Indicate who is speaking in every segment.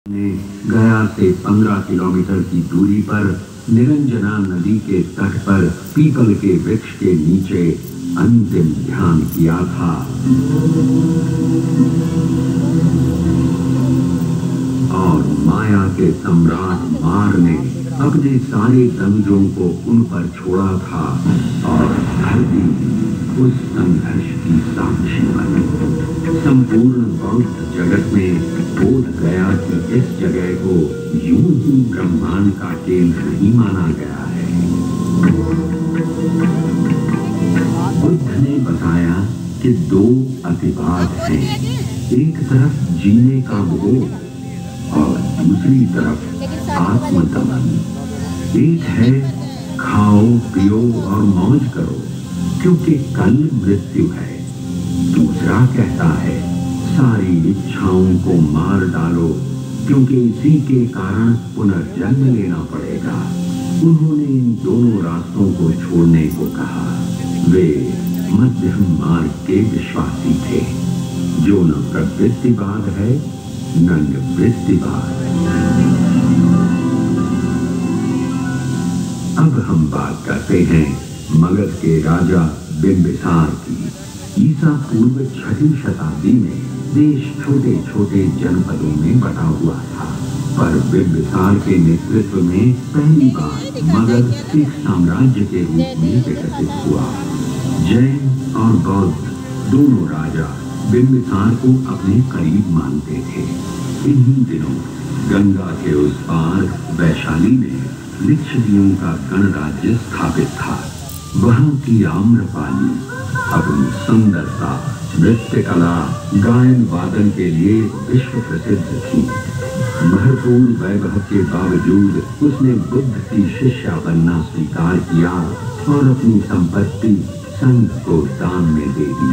Speaker 1: गया से 15 किलोमीटर की दूरी पर निरंजना नदी के तट पर पीपल के वृक्ष के नीचे अंतिम ध्यान किया था। और माया के सम्राट मार ने अपने सारे दंजों को उन पर छोड़ा था और धरती उस संघर्ष की साक्षी बनी। संपूर्ण बौद्ध जगत में बोध गया कि इस जगह को यूं ही ब्रह्मांड का केंद्र नहीं माना गया है। बुद्ध ने बताया कि दो अतिवाद हैं, एक तरफ जीने का मोह और दूसरी तरफ आत्मदमन। एक है खाओ पियो और मौज करो क्योंकि कल मृत्यु है। दूसरा कहता है सारी इच्छाओं को मार डालो क्योंकि इसी के कारण पुनर्जन्म लेना पड़ेगा। उन्होंने इन दोनों रास्तों को छोड़ने को कहा। वे मध्यम मार्ग के विश्वासी थे, जो न प्रवृत्तिवाद है न निवृत्तिवाद। अब हम बात करते हैं मगध के राजा बिंबिसार की। ईसा पूर्व 6वीं शताब्दी में देश छोटे छोटे जनपदों में बटा हुआ था, पर बिंबिसार के नेतृत्व में पहली बार मगध एक साम्राज्य के रूप में विकसित हुआ। जैन और बौद्ध दोनों राजा बिंबिसार को अपने करीब मानते थे। इन्हीं दिनों गंगा के उस पार वैशाली में लिच्छवियों का गणराज्य स्थापित था। वहां की आम्रपाली अपनी सुंदरता, नृत्य कला, गायन वादन के लिए विश्व प्रसिद्ध थी। भरपूर वैभव के बावजूद उसने बुद्ध की शिष्या बनना स्वीकार किया और अपनी संपत्ति संघ को दान में दे दी।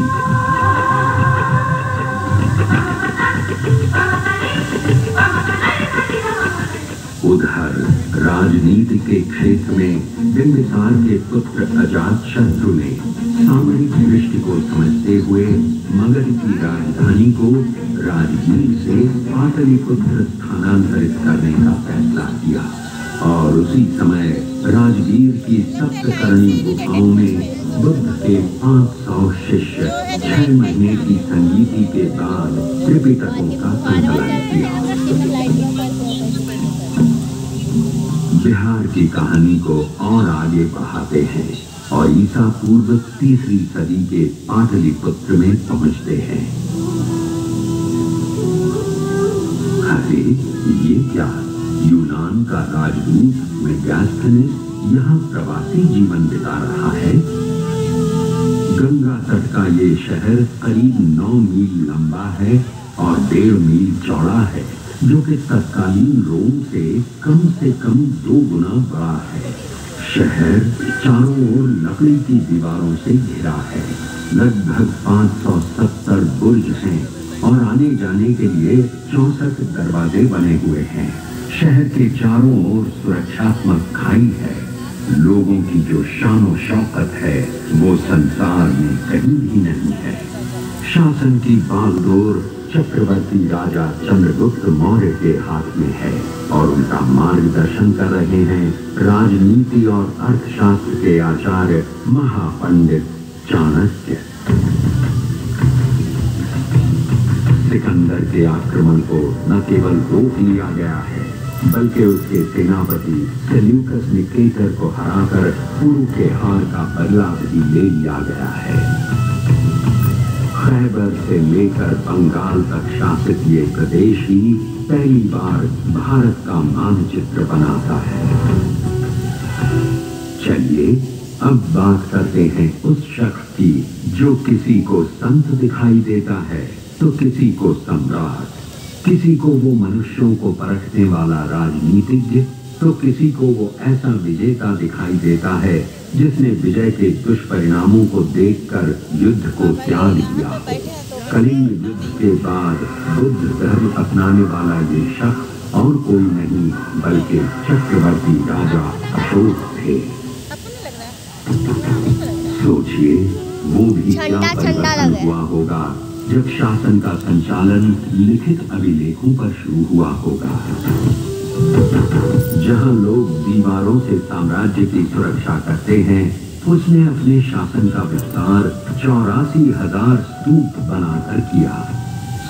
Speaker 1: उधर राजनीति के क्षेत्र में बिंबिसार के पुत्र अजातशत्रु ने सामरिक दृष्टि को समझते हुए मगध की राजधानी को राजगीर से पाटलिपुत्र स्थानांतरित करने का फैसला किया। और उसी समय राजगीर की सप्तकर्णी गुफाओं में बुद्ध के 500 शिष्य 6 महीने की संगीति के बाद त्रिपिटकों का संकलन किया। बिहार की कहानी को और आगे बढ़ाते हैं और ईसा पूर्व 3री सदी के पाटलिपुत्र में पहुंचते हैं। अरे ये क्या, यूनान का राजदूत मेगास्थनीस यहाँ प्रवासी जीवन बिता रहा है। गंगा तट का ये शहर करीब 9 मील लंबा है और 1.5 मील चौड़ा है, जो कि तत्कालीन रोम से कम 2 गुना बड़ा है। शहर चारों ओर लकड़ी की दीवारों से घिरा है। लगभग 570 बुर्ज हैं और आने जाने के लिए 64 दरवाजे बने हुए हैं। शहर के चारों ओर सुरक्षात्मक खाई है। लोगों की जो शान शौकत है वो संसार में कहीं भी नहीं है। शासन की बागडोर चक्रवर्ती राजा चंद्रगुप्त मौर्य के हाथ में है और उनका मार्गदर्शन कर रहे हैं राजनीति और अर्थशास्त्र के आचार्य महापंडित चाणक्य। सिकंदर के आक्रमण को न केवल रोक लिया गया है, बल्कि उसके सेनापति सेल्यूकस निकेटर को हराकर पूर्व के हार का बदला भी ले लिया गया है। खैबर से लेकर बंगाल तक शासित ये प्रदेश ही पहली बार भारत का मानचित्र बनाता है। चलिए अब बात करते हैं उस शख्स की जो किसी को संत दिखाई देता है तो किसी को सम्राट, किसी को वो मनुष्यों को परखने वाला राजनीतिज्ञ तो किसी को वो ऐसा विजेता दिखाई देता है जिसने विजय के दुष्परिणामों को देखकर युद्ध को त्याग दिया। कलिंग युद्ध के बाद बुद्ध धर्म अपनाने वाला ये शख्स और कोई नहीं बल्कि चक्रवर्ती राजा अशोक थे। सोचिए वो भी क्या परिवर्तन हुआ होगा जब शासन का संचालन लिखित अभिलेखों पर शुरू हुआ होगा, जहां लोग दीवारों से साम्राज्य की सुरक्षा करते हैं, उसने अपने शासन का विस्तार 84,000 स्तूप बनाकर किया।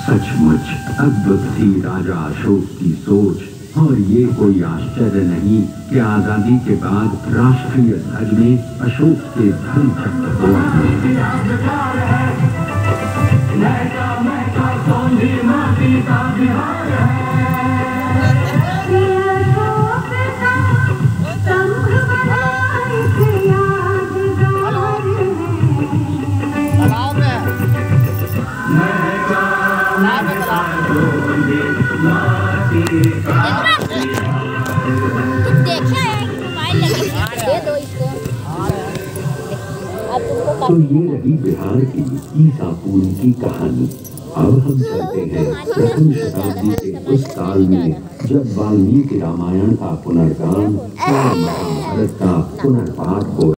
Speaker 1: सचमुच अद्भुत थी राजा अशोक की सोच, और ये कोई आश्चर्य नहीं कि आजादी के बाद राष्ट्रीय ध्वज में अशोक के धर्म चक्र को तो ये रही बिहार की ईसा पूर्व की कहानी। अब हम चलते हैं प्रथम शताब्दी के उस काल में जब वाल्मीकि रामायण का पुनर्गान और महाभारत का पुनर्पाठ हो